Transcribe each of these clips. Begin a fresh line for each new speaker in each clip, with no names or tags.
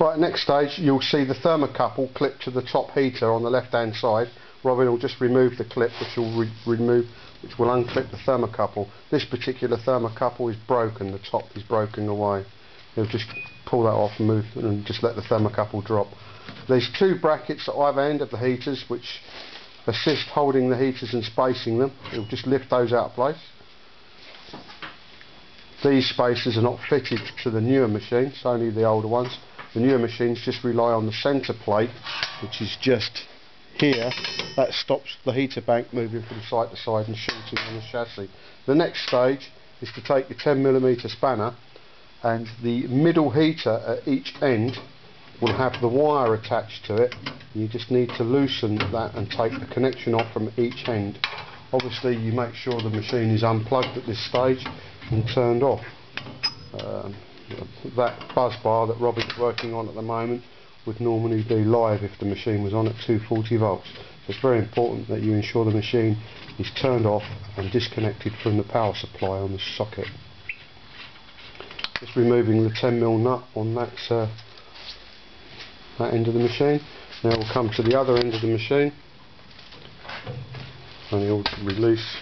Right, next stage you'll see the thermocouple clipped to the top heater on the left hand side. Robin will just remove the clip which will unclip the thermocouple. This particular thermocouple is broken, the top is broken away. He'll just pull that off and move and just let the thermocouple drop. There's two brackets at either end of the heaters which assist holding the heaters and spacing them. He'll just lift those out of place. These spacers are not fitted to the newer machines, only the older ones. The newer machines just rely on the centre plate, which is just here. That stops the heater bank moving from side to side and shooting on the chassis. The next stage is to take your 10mm spanner, and the middle heater at each end will have the wire attached to it. You just need to loosen that and take the connection off from each end. Obviously you make sure the machine is unplugged at this stage and turned off. That buzz bar that Robin's working on at the moment would normally be live if the machine was on at 240 volts. So it's very important that you ensure the machine is turned off and disconnected from the power supply on the socket. Just removing the 10mm nut on that end of the machine. Now we'll come to the other end of the machine and you'll release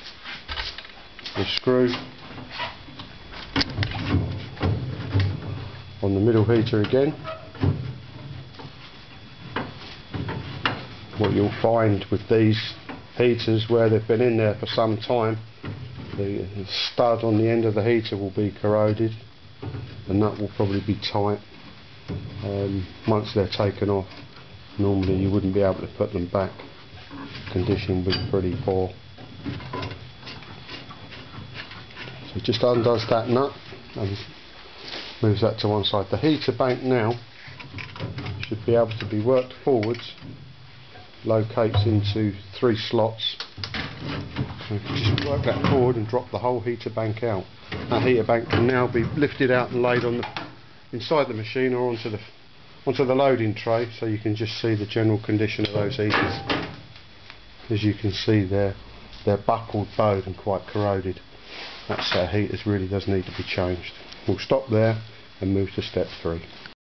the screw on the middle heater again. What you'll find with these heaters, where they've been in there for some time, the stud on the end of the heater will be corroded, the nut will probably be tight. Once they're taken off, normally you wouldn't be able to put them back. Condition would be pretty poor. So it just undoes that nut and moves that to one side. The heater bank now should be able to be worked forwards, locates into 3 slots. So you can just work that forward and drop the whole heater bank out. That heater bank can now be lifted out and laid on inside the machine or onto the loading tray, so you can just see the general condition of those heaters. As you can see they're buckled, bowed and quite corroded. That set of heaters really does need to be changed. We'll stop there and move to step 3.